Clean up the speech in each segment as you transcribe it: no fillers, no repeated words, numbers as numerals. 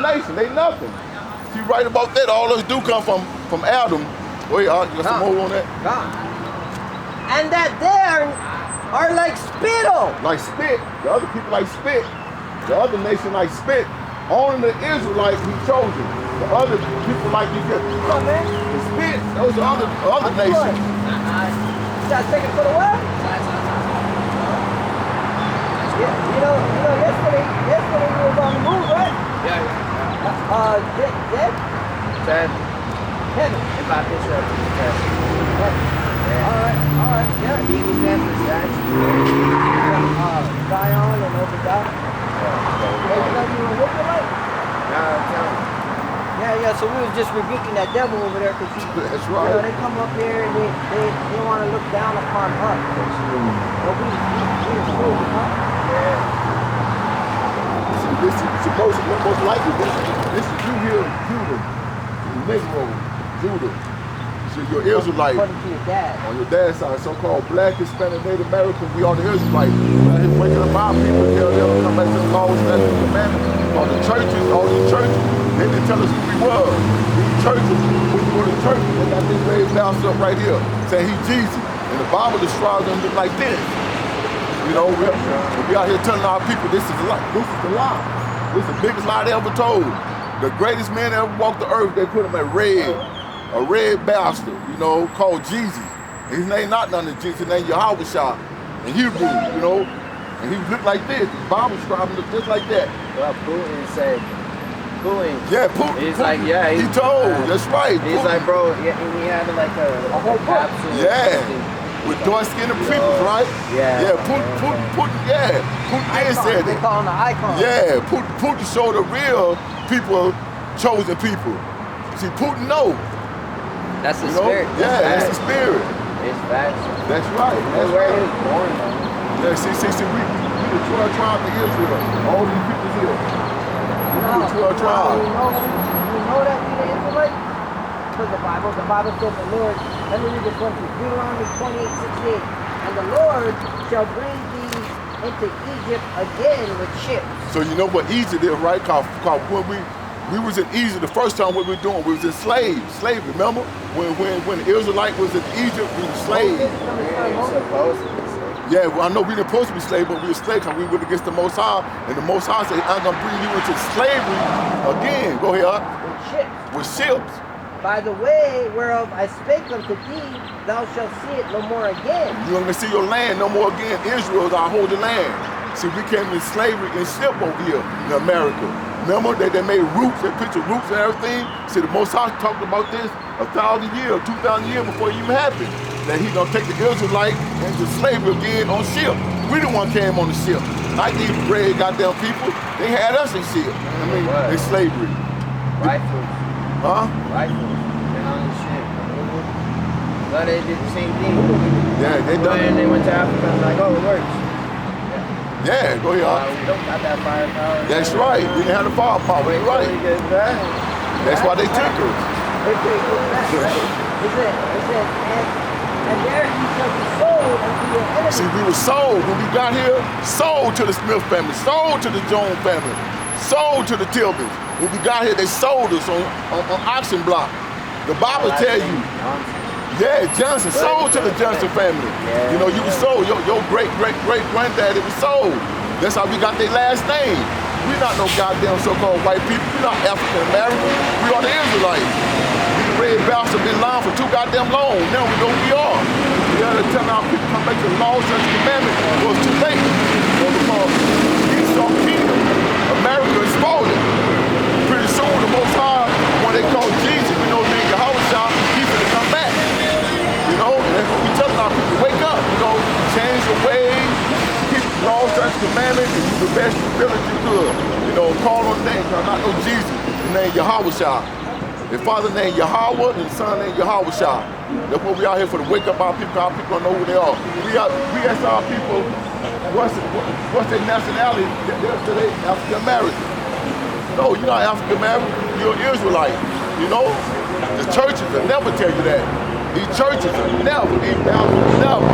nation. They nothing. She right about that. All us do come from Adam. Wait, you got some more on that? And that there are like spittle. Like spit. The other people like spit. The other nation like spit. Only the Israelites he chosen. The other people like you just Come on, man. the spit. Those are other nations. You got to take it for the what? Yeah, you know, yesterday we was on the move, right? Yeah. Dead? Heaven. About this All right, yeah. TV stands for Zion and Obadiah. You look alike? Yeah, so we was just rebuking that devil over there because That's right. they come up here and they want to look down upon us. But we are cool, huh? This is most likely this is you here, Judah, Negro, Judah. So your Israelite. According to your dad. On your dad's side, so-called Black, Hispanic, Native American, we are the Israelites. He's waking up our people, tell them to come back to the laws, statutes, and commandments. All the churches, they didn't tell us who we were. These churches, when you go to church, they got this raised bounced up right here, saying he's Jesus. And the Bible describes them just like this. You know, we out here telling our people this is the lie. This is the lie. This is the biggest lie they ever told. The greatest man that ever walked the earth, they put him at a red bastard, you know, called Jesus. His name not none of Jesus, his name Yahweh in Hebrew, you know. And he looked like this. The Bible described him just like that. Well, Putin said, Yeah, Putin. He's Putin. like, yeah. He told, that's right. He's Putin. like, bro, yeah, and he had like a whole capsule. Yeah. With dark-skinned people, right? Yeah. Yeah, Putin did say They that. call him the icon. Yeah, Putin showed the real people, chosen people. See, Putin know. That's the You know? spirit. Yeah, that's the spirit. It's facts. That's right. That's where right. he was born, though. Yeah, see, we the 12 tribes of Israel. All these people here. We the 12 tribes. You know that we the Israelites? Because the Bible says the Lord, let me read this one to you. Deuteronomy 28:68. And the Lord shall bring thee into Egypt again with ships. So you know what Egypt is, right? Cause when we was in Egypt the first time, what we were doing, we was in slavery, remember? When the Israelite was in Egypt, we were slaves. Yeah, well, I know we didn't supposed to be slaves, but we were slaves because we went against the Most High, and the Most High said, I'm going to bring you into slavery again. Go ahead. With ships. By the way whereof I spake unto thee, thou shalt see it no more again. You're going to see your land no more again. Israel is our holy land. See, we came in slavery and ship over here in America. Remember that they made roots, they picture roots and everything? See, the Most High talked about this 1,000 years, 2,000 years before it even happened. That he's gonna take the Israelite into slavery again on ship. We the one came on the ship. Not these red goddamn people. They had us in ship. I mean, in slavery. Rifles. Huh? Rifles. They're on the ship. But they did the same thing. Yeah, they done it. And they went to Africa and like, oh, it works. Yeah, go ahead. We don't got that firepower. That's right. We didn't have the firepower. You're right. That's why they took us. They take it back, right? It said, and there you shall be sold unto your enemies. See, we were sold when we got here, sold to the Smith family, sold to the Jones family, sold to the Tilbys. When we got here, they sold us on auction block. The Bible tell you. Yeah, Johnson, sold to the Johnson family. Yeah. You know, you were sold. Your great-great-great-granddaddy was sold. That's how we got their last name. We're not no goddamn so-called white people. We're not African-American. We are the Israelites. The red bastard been lying for too goddamn long. Now we know who we are. We had to tell our people to come back to the law, church, and commandments. It was too late. Because Esau kingdom, America is falling. Pretty soon, the Most High, when they call Jesus, we know being Yahweh, he's going to come back. You know, and that's what we telling our people. Wake up, you know, change your ways, keep the law, church, commandments, and do the best you feel that you could. You know, call on the name, because I know Jesus, the name Yahweh. The Father named Yahweh, and the Son named Yahweh. That's what we out here for, to wake up our people don't know who they are. We ask our people, what's their nationality? They'll say they African-American. No, you're not African-American, you're an Israelite, you know? The churches will never tell you that. These churches will never, never.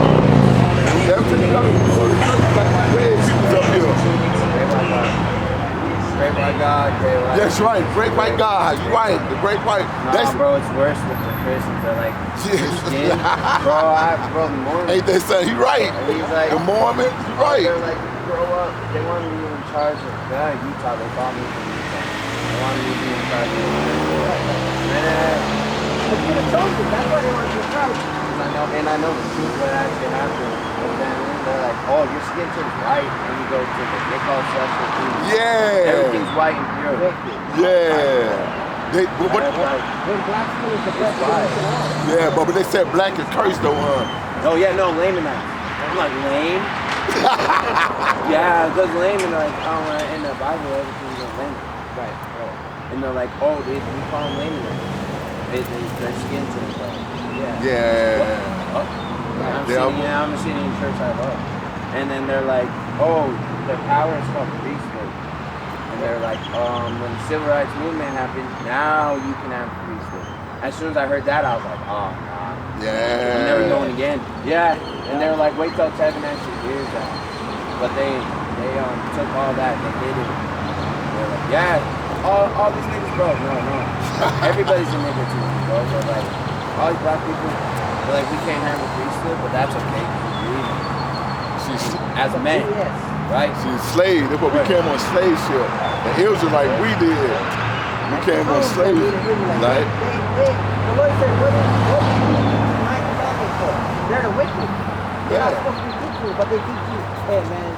Everything you got to do, the churches like red people's up here. Great white God, great white. That's right, great white God. You're right, the great white. Nah, bro, it's worse with the Christians. They're like, skin. Bro, the Mormons. Ain't that son? He right. And he's like, The Mormons, right. They're like, grow up. They want me to be in charge of Utah. They call me from Utah. They want me to be in charge of But you're the chosen. That's why they want you to try. And I know the truth what actually happened. But then they're like, oh, your skin turns white and you go to the, they call sexual food. Yeah. Everything's white and pure. Yeah. They, but, When black skin is the best skin. yeah, but they said black is cursed though, Oh yeah, no, Lamanites. I'm like, lame? Yeah, because Lamanites, in the Bible, everything's a lame. Right. And they're like, oh, we call them Lamanites. Their skin turns white. Yeah. I'm sitting in church I love. And then they're like, oh, the power is called priesthood. And they're like, when the civil rights movement happened, now you can have priesthood. As soon as I heard that, I was like, oh, nah. Yeah. I'm never going again. Yeah. And they were like, wait till Tevin actually hears that. But they took all that, they did it. They're like, yeah, all these niggas, bro. No. Everybody's a nigga to me, bro. They're like, all these black people, they're like, we can't have a priesthood, but that's okay. As a man, right? She's slave. That's what we came on slave ship. The Israelites, we did. We came on slave. Like, the Lord said, what do you my commandments for? They're the wicked. They're not supposed to be teaching you, but they teach you, hey man,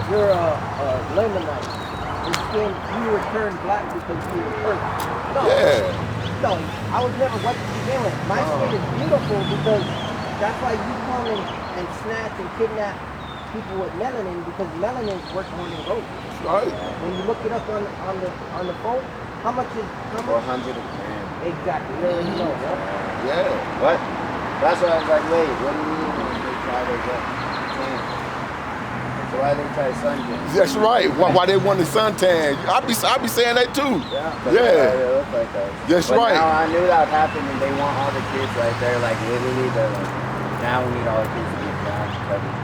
you're a Lamanite. Your skin, you were turned black because you were cursed. No, I was never white to begin with. My skin is beautiful because that's why you come and snatch and kidnap people with melanin, because melanin works more than gold. right. When you look it up on the phone, how much is 400 a gram. exactly? You already know, right? Yeah. What? That's why I was like, wait, what do you mean when they try to get tan? So why they try suntan? That's right. Why they want the suntan? I be saying that too. They look like that. That's but right. Now I knew that would happen, and they want all the kids right there, like literally, they're like, now we need all the kids to get brown covered.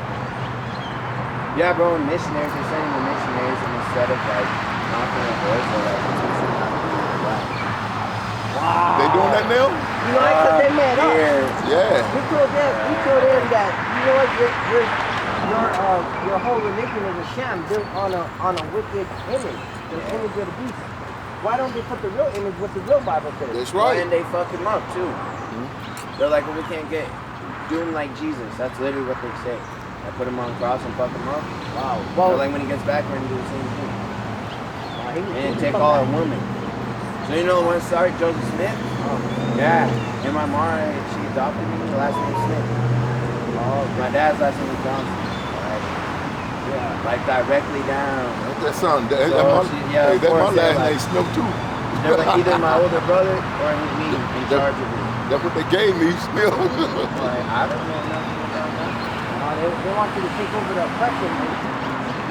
Yeah, bro, and missionaries, they're sending the missionaries, and instead of like knocking on doors, they're like teaching them how to be black. Wow. They doing that now? You know what? Because they met up. Yeah. We told them that, you know what, your whole religion is a sham built on a wicked image, the image of the beast. Why don't they put the real image what the real Bible says? That's right. And they fuck him up too. They're like, well, we can't do him like Jesus. That's literally what they say. I put him on the cross and fuck him up. Wow. Well, like when he gets back, we're gonna do the same thing. And take all our women. So you know when it started, Joseph Smith? Yeah. And my mom, she adopted me. The last name Smith. My dad's last name is Johnson. Yeah. Like directly down. That's son. That's my last name Smith too. They're like either my older brother or me in charge of it. That's what they gave me, Smith. Like, I don't know nothing about that. They want you to take over the oppression.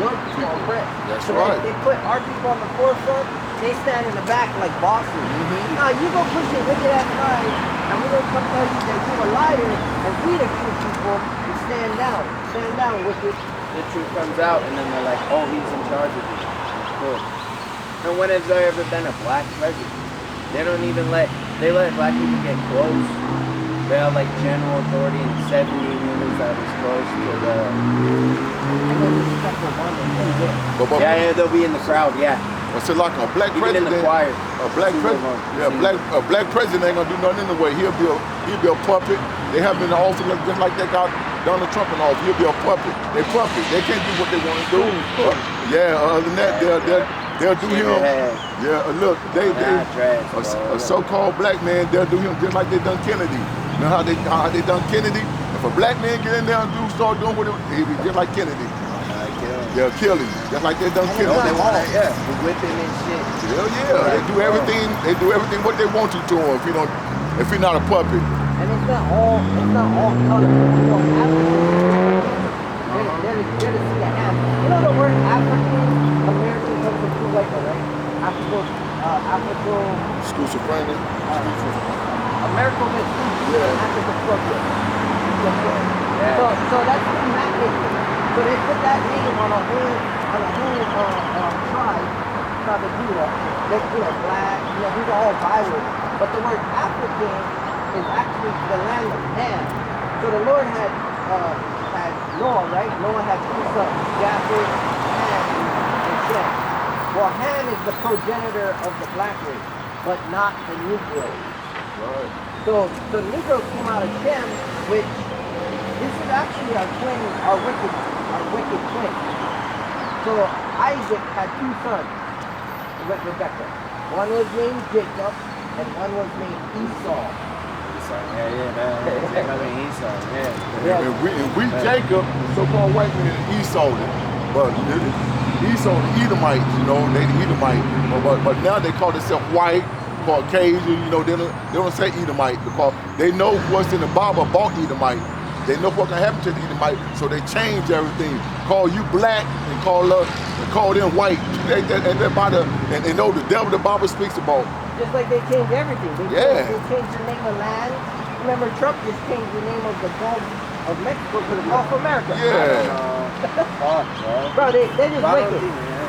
Your people are oppressed. That's so right. They put our people on the forefront. They stand in the back like bosses. Now you go push your wicked ass line, and we're gonna come tell you that you're a liar, and we the true people. You stand down, wicked. The truth comes out, and then they're like, oh, he's in charge of it. Of course. And when has there ever been a black president? They don't even let black people get close. They have like general authority and 70 units that is close to the... Yeah, they'll be in the crowd, yeah. What's it like a black president? In the choir. A black president? Yeah, a black president ain't gonna do nothing anyway. He'll be a puppet. They have been in the office just like they got Donald Trump in office. He'll be a puppet. They puppet. They can't do what they want to do. Other than that, they'll do him. Yeah, look, a so-called black man, they'll do him just like they done Kennedy. You know how they done Kennedy? If a black man get in there and start doing what he'll be just like Kennedy. They'll kill him, just like they done Kennedy. They want to, whip him and shit. Hell yeah, they do everything. They do everything what they want to him. If he's not a puppet. And it's not all color. You know, African. You know the word African American comes from two white men, right? African. Schizophrenic. American is African structure. So that's from that name. So they put that name on a whole tribe, tribe of Judah. They're, black, these are all bywords. But the word African is actually the land of Ham. So the Lord had Noah, right? Noah had two sons, Japheth, Ham, and Shem. Well, Ham is the progenitor of the black race, but not the Negroes. Right. So the Negroes came out of Shem, which this is actually our wicked twin. So Isaac had two sons with Rebekah. One was named Jacob, and one was named Esau. Jacob and Esau, yeah. And we Jacob, the so-called white man, Esau it. But Esau, the Edomites, they the Edomite. But now they call themselves white, Caucasian, they don't say Edomite because they know what's in the Bible about Edomite. They know what can happen to the Edomite, so they change everything. Call you black and call them white. And know the devil the Bible speaks about. Just like they changed everything. They changed the name of land. Remember, Trump just changed the name of the Gulf of Mexico to the Gulf of America. Yeah. Bro, they're just wicked.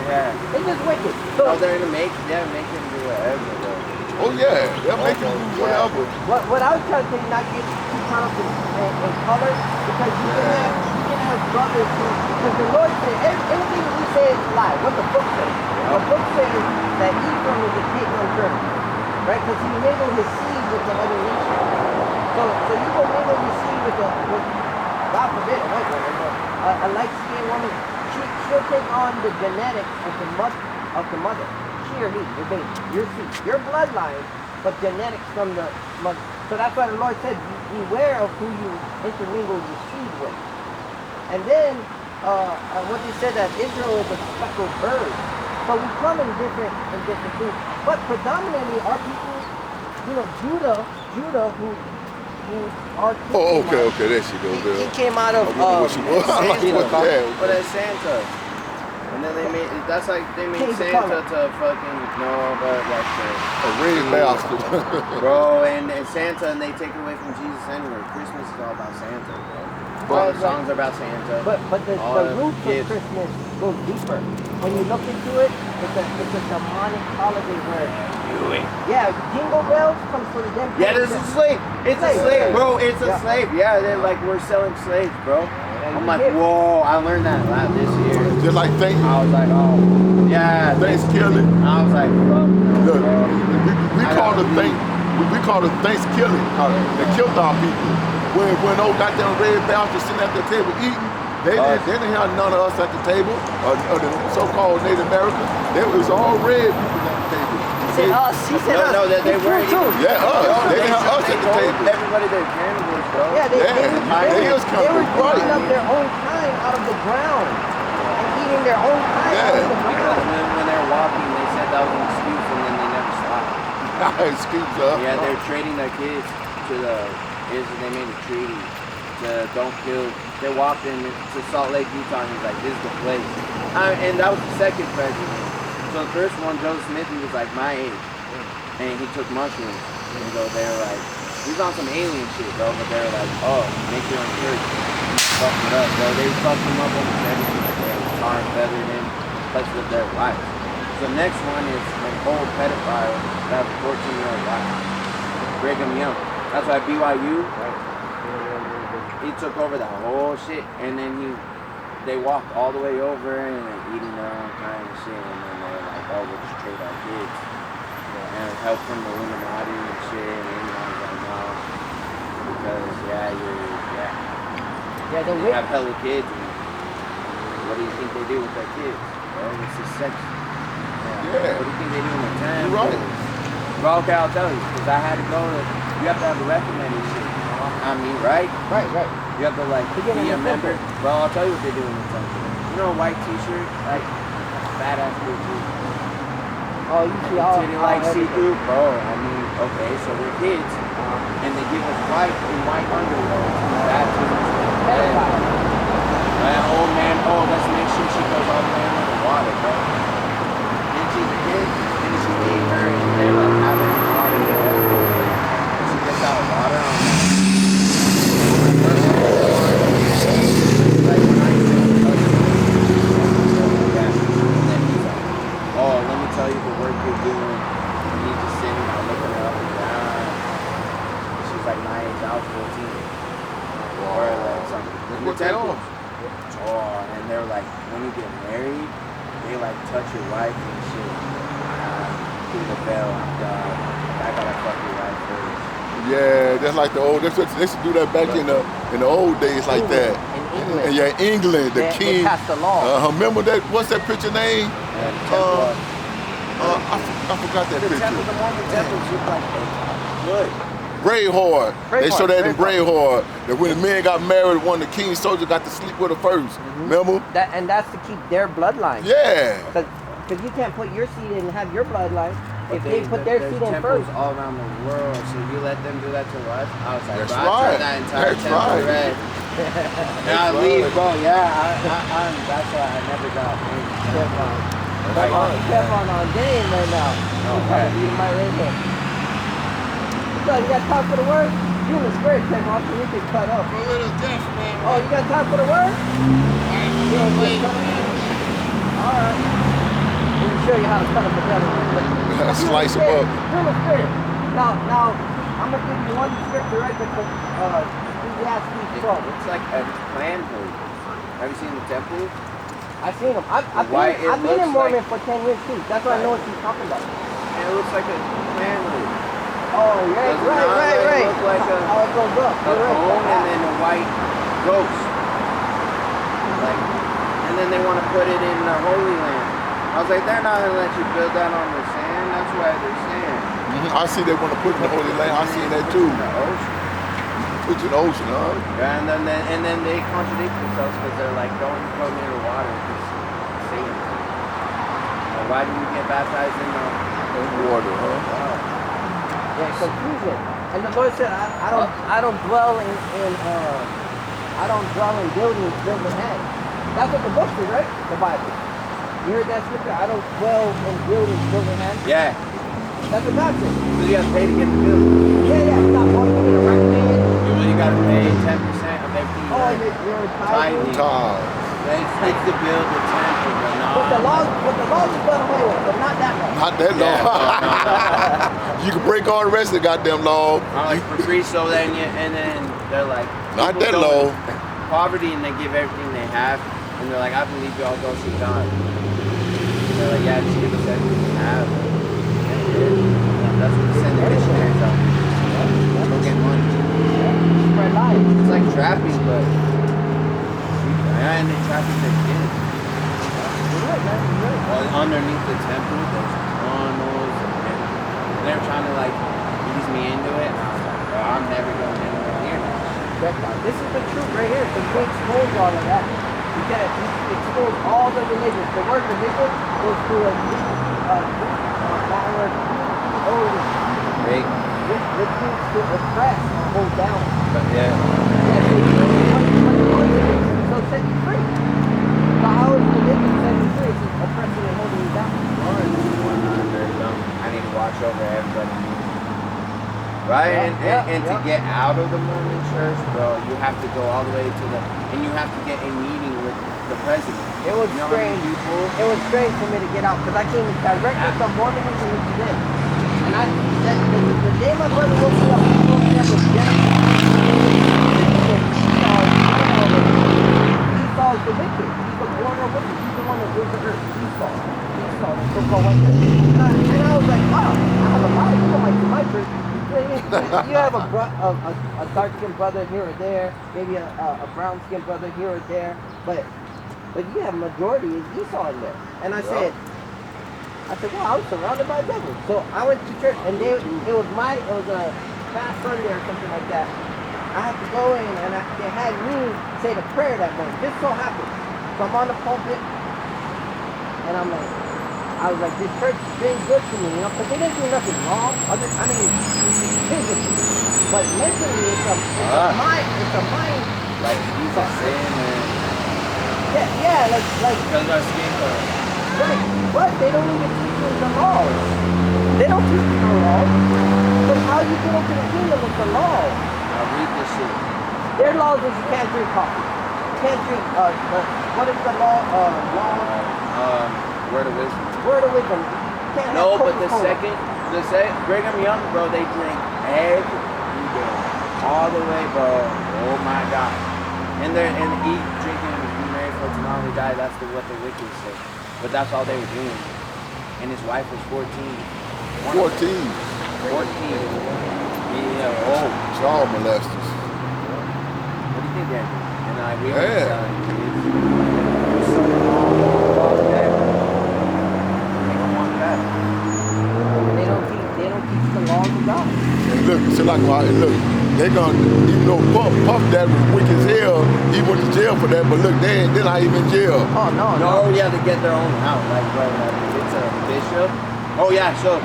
Yeah. They're just wicked. So, they're making them do whatever, bro. Oh yeah, they're making them do whatever. What I was trying to say, not get too caught up in color, because you can have brothers who, because the Lord said, anything we say is a lie. What the book says. The book says that Ephraim is a king on earth, right? Because he mingled his seed with the other nation. So you go mingle your seed with God forbid, a white woman, but a light-skinned woman, she'll take on the genetics of the mother. She or he, your baby, your seed, your bloodline, but genetics from the mother. So that's why the Lord said, beware of who you intermingle your seed with. And then, what they said that Israel is a speckled bird. So we come in different things. But predominantly our people, Judah, who are okay, there she goes. He came out of Santa. But that's Santa. And then that's like they made Santa to fucking but like a red bastard. Bro, and Santa, and they take it away from Jesus anyway. Christmas is all about Santa, bro. All the songs are about Santa. But the roots of Christmas go deeper. When you look into it, it's a demonic holiday where jingle bells comes from them. Yeah, this is a slave. It's a slave, bro. It's a slave. Yeah, they're like, we're selling slaves, bro. I'm like, whoa, I learned that this year. Just like thanksgiving. I was like, oh, yeah. Thanksgiving. I was like, fuck no, look, bro. we call it Thanksgiving. They killed our people. When old goddamn red bastards sitting at the table eating, they didn't have none of us at the table, or the so-called Native Americans. There was all red people at the table. He said us. No, they weren't too. Yeah, us. They didn't have us at the table. Everybody they're cannibals, bro. Yeah, they were digging up right. their own kind out of the ground and eating their own kind out of the ground. Because when they're walking, they said that was an excuse, and then they never stopped. Excuse us. Yeah, they're trading their kids to they made a treaty to don't kill. They walked into Salt Lake, Utah, and he's like, this is the place. And that was the second president. So the first one, Joe Smith, he was like my age, and he took mushrooms. And so they were like, he's on some alien shit, bro. But they were like, oh, make your own church. Fuck it up, bro. They fucked him up almost everything. Like they were tarred, feathered him, touched with their life. So the next one is an old pedophile that has a 14-year-old wife, Brigham Young. That's why BYU, he took over that whole shit, and then they walked all the way over and they're eating their own kind of shit, and then they're like, oh, we'll just trade our kids. And help from the Illuminati and shit, and everyone's like, no, because, you have hella kids, and what do you think they do with their kids? Well, it's just sex. Yeah. What do you think they do in their time? You're right. Bro, okay, I'll tell you, because I had to go you have to have a recommended shit. I mean, right? Right. You have to be a member. Well, I'll tell you what they do in the temple. You know a white t-shirt? Like, badass blue t-shirt. Oh, you see all see-through? Bro, I mean, okay, so we're kids, and they give us white underwear. Old man, let's make sure she goes all the way under the water, bro. Then she's a kid, and she leave her, and they're like having the water there. She gets out of water on like when I said, let me tell your wife and shit. Through the veil, I'm God. I gotta fuck your wife first. Yeah, that's like the old. They used to do that back in the old days, like that. In England. And yeah, England, the king. They passed the law. Remember that? What's that picture name? I forgot that picture. The Mormon temples look like good. Braveheart. They show that in Braveheart. Braveheart. That when the men got married, one of the king's soldiers got to sleep with her first. Remember? And that's to keep their bloodline. Yeah. Because you can't put your seed in and have your bloodline. But If they put their seed in first. all around the world, so you let them do that to us? I was like, That's bro, right. I turned that entire That's temple right. red. And I leave, bro. Yeah, that's why I never got in. Kevin on game right now. Oh, Probably yeah. eating my right hand. So you got time for the word? You in the spirit, Kevin, so you can cut up. A little deaf, man. Oh, you got time for the word? You don't Wait, cut up? Alright. Let me show you how to cut up the devil. Slice them up. You're in the spirit. Now, I'm going to give you one scripture right because Ecclesiastes 12. It's like a clan hood. Have you seen the temple? I've seen them. I've been in Mormon for 10 years too. That's why I know what you're talking about. And it looks like a clan hood. Oh, yeah, Does not right. look like How it goes up. a You're right. cone and then a white ghost. Like, and then they want to put it in the Holy Land. I was like, they're not going to let you build that on the sand. That's why they're saying. I see they want to put it in the Holy Land. I seen that too. The ocean. Put it in the ocean, huh? Yeah, and then they contradict themselves because they're like, don't go near the water because it's Satan. Well, why do you get baptized in the Water, huh? wow? Yeah, confusion. And the Lord said, I don't dwell in buildings built with hands. That's what the book says, right? The Bible. You heard that scripture? I don't dwell in buildings built with hands. Yeah. That's what God says. Because you have to pay to get the building. Yeah. It's not one thing to recommend. You got to pay 10% of everything. Oh, you're tithing. It's to build the temple, but not. But the laws is done away with, but not that law. Not that law. You can break all the rest of the goddamn law. Like for free, so then they're like. Not people that go law. in Poverty, and they give everything they have, and they're like, I believe you all go see God. They're like, yeah, just give us everything we have. That's what they send the missionaries out. Go get money. Spread lies. It's like trapping, but and they trapping their kids. You're right, man. You're right. Well, underneath the temple, there's tunnels, and they're trying to like ease me into it. And I was like, bro, I'm never going anywhere near that. Check out. This is the truth right here. Because we expose all of that. We expose all the religions. The word religion goes to a Right? This means to oppress or hold down. But yeah. So set you free. So how is religion set you free? It's oppressing and holding you down. I need to watch over everybody. Right? And to get out of the Mormon church, bro, you have to go all the way to and you have to get a meeting with the president. It was you know strange. It was strange for me to get out because I came directly from Mormonism into this. And the day my brother woke me up, he woke me up with Genesis. Esau is the wicked. He's the border wicked. He's the one that rules the earth. Esau, the so-called white man. And I was like, wow, I have a lot of people like my church. You have a dark-skinned brother here or there, maybe a brown-skinned brother here or there, but you have a majority is Esau in there. And I said, wow, I'm surrounded by devils. So I went to church, and it was a fast Sunday or something like that. I had to go in, and they had me say the prayer that morning. This so happened. So I'm on the pulpit, and I was like, this church has been good to me, because they didn't do nothing wrong. Physically. But mentally, it's a mind. Like, he's a sin and... Yeah, like... Because our skin color. Right, but they don't even teach you the laws. They don't teach you the laws. But how you get into the kingdom with the law? I'll read this shit. Their laws is you can't drink coffee. You can't drink, what is the law? Word of wisdom. Word of wisdom. You can't No, have but the Coca-Cola. second Brigham Young, bro, they drink every day. All the way, bro. Oh my God. And eat, drinking, be married for tomorrow we die. That's what the wicked say. But that's all they were doing. And his wife was 14. 14. 14. Yeah, oh. Child molesters. What do you think they're doing? And we were Yeah. selling kids. They don't teach the laws of God. And look, so like, and look, they gonna, even though Puff Daddy was wicked as hell, he went to jail for that, but look, they're not even in jail. Oh no. No, you have to get their own house. Like, bro, if it's a bishop. Oh yeah, so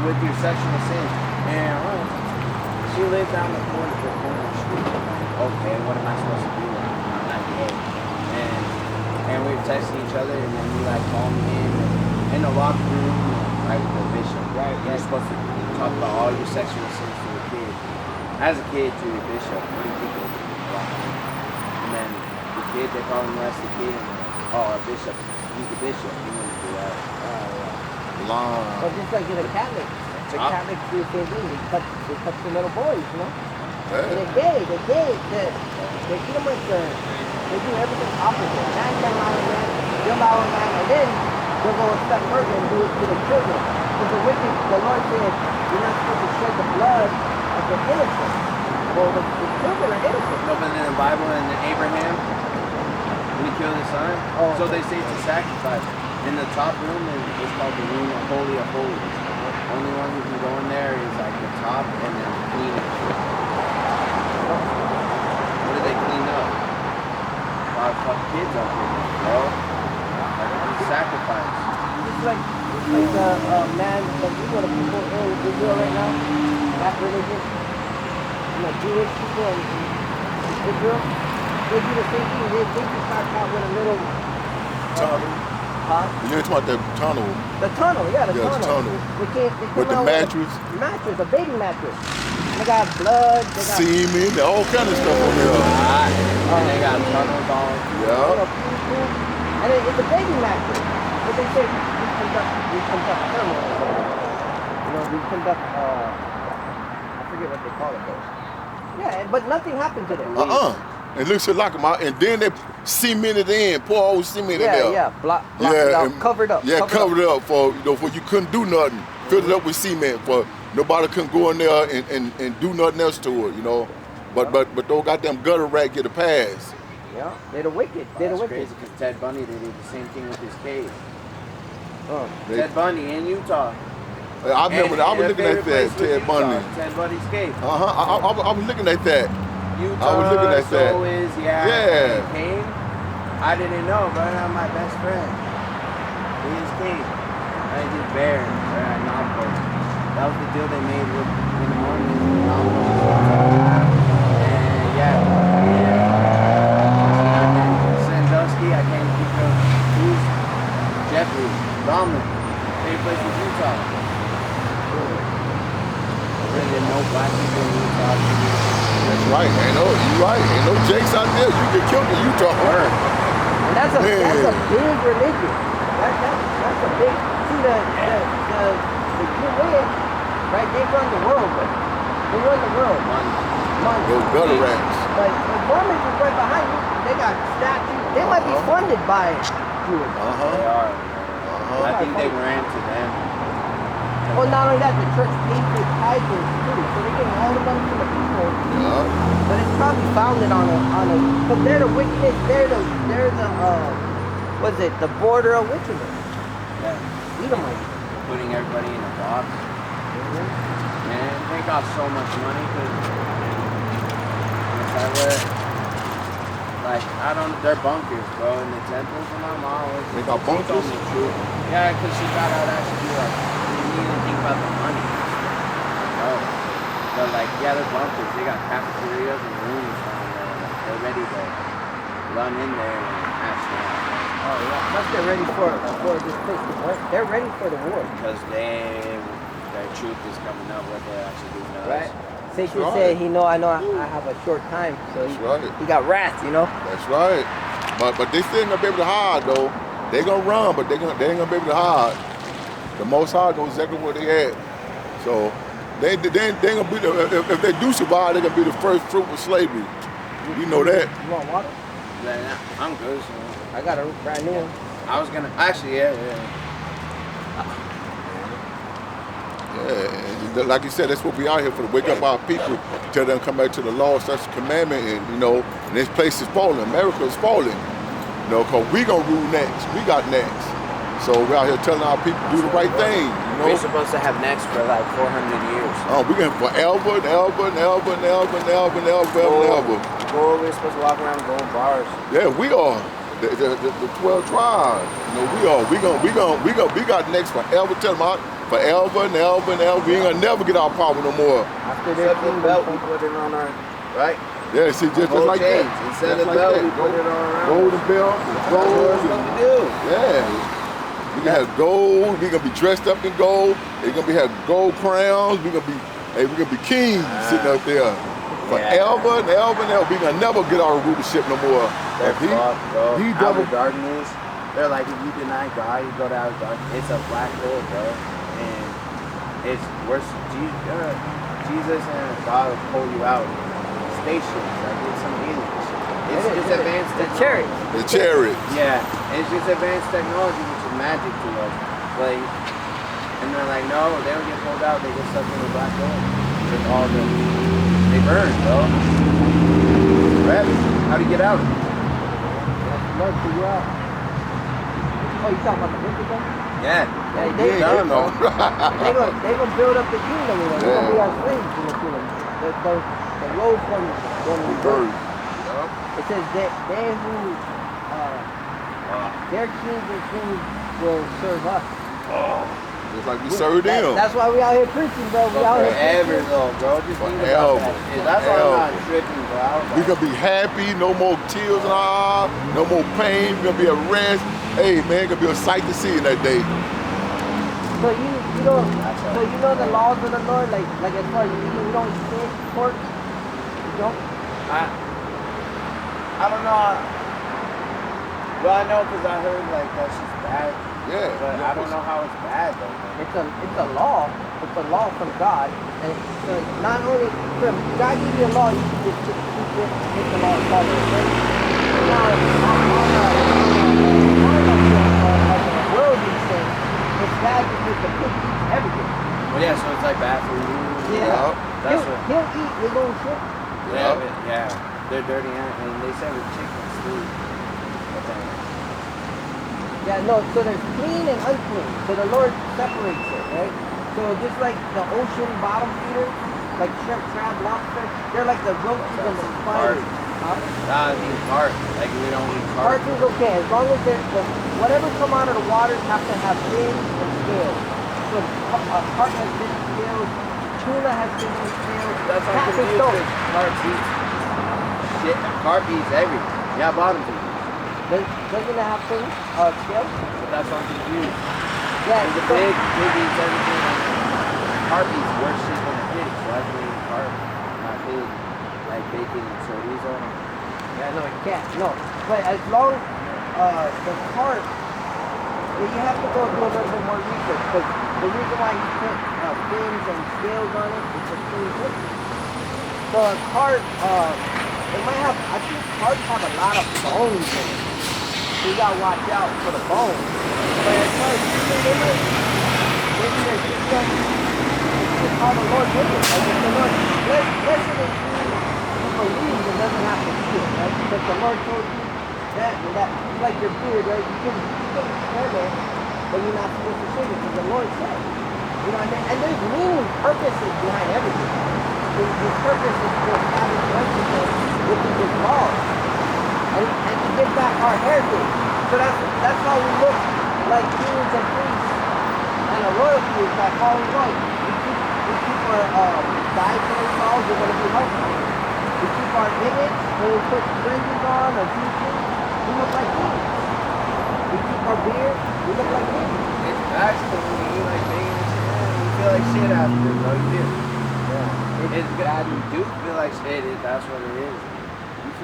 with your sexual sin, and she lived down the corner of the street. Okay, what am I supposed to do? I'm not gay. And we were texting each other, and then you like call me in the locker room, right with the bishop. Right. You're supposed to talk about all your sexual sins to a kid. As a kid to your bishop, what do you think of and then the kid, they probably molest the kid, and our bishop, he's the bishop, he wouldn't do that. Long. But just like in a Catholic, the Catholics do the same thing. They touch the little boys, you know. Yeah. And they're gay. They Edomites they do everything opposite. Man can lie with man, they'll lie with man, and then they'll go and start murder and do it to the children. Because the Lord said, you're not supposed to shed the blood of the innocent. Well, the children are innocent. No, but in the Bible, and Abraham, when he killed his son, so they say it's a sacrifice. In the top room is called the room of Holy of Holies. Only one who can go in there is like the top and then clean it. What do they clean up? Fuck kids up here, bro. Like a sacrifice. It's like man, like you know the people in Israel right now, that religion, you know, Jewish people in Israel, they do the same thing. They just start out with a little Tunnel. Huh? You're talking about the tunnel. The tunnel, yeah, the tunnel. They with the mattress. A baby mattress. They got blood, they got semen, all kind of stuff on there. And they got tunnels on. Yeah. And it's a baby mattress. But they say we conduct ceremonies. You know, we conduct I forget what they call it though. Yeah, but nothing happened to them. It looks like them out, and then they cemented in, pour old cement in there. Block out, covered up. Yeah, covered up for for you couldn't do nothing. Filled it up with cement for nobody couldn't go in there and do nothing else to it, you know. But those goddamn gutter rat get a pass. Yeah, they're the wicked. That's crazy because Ted Bundy, they did the same thing with his cave. Ted Bundy in Utah. I remember. I was looking at that Ted Bundy. Ted Bundy's cave. I was looking at that. Utah, I was looking at that. So is Kane. I didn't know, but I'm my best friend. He is Kane. I did Bear, right? Nalco. That was the deal they made with in the morning. And Sandusky, I can't think of who's Jeffrey, Dominic. Same place in Utah. Really no black people in Utah. That's right. You're right. Ain't no Jakes out there. You get killed in Utah. And that's a big religion. That's a big. See the Jewish, right? They run the world, but they run the world. Money. Those gutter rats. But the Mormons is right behind you. They got statues. They might be funded by Jews. They are. I think they ran to them. Well, not only that, the church pays their tithes too, so they get all the money from the people. Yeah. But it's probably founded on a, but they're the wickedness. They're the what's it? The border of wickedness. Yeah. Edomites. Putting everybody in a box. Man, they got so much money because they're bunkers, bro, in the temples. And my mom was. They got bunkers? Yeah, because she got out actually like. You didn't even think about the money. No. But they're bunkers. They got cafeterias and rooms down there. They're ready to run in there and hash out. Oh yeah. Plus they're ready for this place to work. They're ready for the war. Because their truth is coming up what they're actually doing to us. Right. Satan said I know I have a short time, so he got wrath, you know. That's right. But they still ain't gonna be able to hide though. They gonna run, but they ain't gonna be able to hide. The Most High knows exactly where they at. So they ain't gonna be if they do survive, they're gonna be the first fruit of slavery. You know that. You want water? Yeah, I'm good. So. I got a brand new one. I was gonna actually, yeah. Yeah, like you said, that's what we out here for, to wake up our people, tell them come back to the law, such a commandment, and and this place is falling, America is falling, because we gonna rule next, we got next. So we're out here telling our people do the right thing, We're supposed to have next for like 400 years. Oh, we're gonna forever and ever and ever and ever and ever and ever and ever. We're supposed to walk around and go in bars. Yeah, we are. The 12 tribes. We got next forever. Tell them forever and ever and ever. We ain't gonna never get our power no more. After their belt, we put it on our right. Yeah, see, just like chains. that. Instead of belt, we put it on our golden belt, That's what we're supposed to do. Yeah. We gonna have gold. We gonna be dressed up in gold. They gonna have gold crowns. We gonna be kings sitting up there forever and ever and ever. We gonna never get our rulership no more. They're fucked, bro. He Out double of darkness. They're like, if you deny God, you go to outer darkness. It's a black hole, bro. And it's worse. Jesus and God will pull you out. Stations, like it's some alien shit. It's just advanced technology. The chariot. Yeah, it's just advanced technology, which is magic to us. Like, and they're like, no, they don't get pulled out. They get stuck in the black hole. With all they burn, bro. Rabbit, how do you get out? Lord figure out. Oh, you talking about the wicked one? Yeah. They no. they gonna build up the kingdom. They're gonna be our slaves in the kingdom. The low from reverse. It says that they who their kings and queens will serve us. Just like we serve them. That's why we out here preaching, bro. We out here Forever though, bro. Just think about that shit. That's why I'm not tripping, bro. We gonna be happy, no more tears in our eyes, no more pain, we gonna be at rest. Hey man, gonna be a sight to see in that day. So you know the laws of the Lord, like as far as you don't eat pork, you don't. I don't know. Well, I know because I heard like that's just bad. Yeah. But I don't know how it's bad though. It's a law. It's a law from God, and so not only from God gives you a law, you can just keep it. Take the law and follow it. Now, on worldly sense, it's bad because the pig eats everything. Well, yeah, so it's like bad for you. Yeah. That's He'll eat his own shit. Yeah, but, yeah. They're dirty animals, and they say with chickens too. Yeah, no, so there's clean and unclean. So the Lord separates it, right? So just like the ocean bottom feeders, like shrimp, crab, lobster, they're like the roaches and the spiders. Nah, I mean carp. Like we don't eat carp. Carp is okay, as long as whatever come out of the water have to have fins and scales. So carp has fins and scales, tuna has fins and scales, That's what I'm confused with. Carp eats shit. Carp eats everything. Yeah, bottom feed. Doesn't it have fins, scales? But that's what I'm confused. Yeah, There's a pig eats everything. Carp eats worse shit than a pig. So I can eat carp, not pig. Like bacon and chorizo. Yeah, no, you can't. No, but as long the carp, you have to go do a little bit more research because the reason why you put fins and scales on it is to clean it. So a carp, it might have. I think carps have a lot of bones in it. So you gotta watch out for the bones. But as far as eating in it, maybe there's just it's how the Lord did it. Like if the Lord blessed it who believes and doesn't have to see it, right? Because the Lord told you that it's like your beard, right? You can trim it, but you're not supposed to shave it because the Lord said. You know what I mean? And there's meaning, purposes behind everything. The purpose is to establish righteousness within His laws. And to get back our heritage. So that's how we look like kings and priests. And a royalty is by following right. We keep our dietary laws, we're going to be healthy. We keep our image, when we put fringes on or teaching, we look like kings. We keep our beard, we look like kings. It's actually when you eat like bacon and shit, man, you feel like shit after, bro. You do. Yeah. It's bad. You do feel like shit. That's what it is.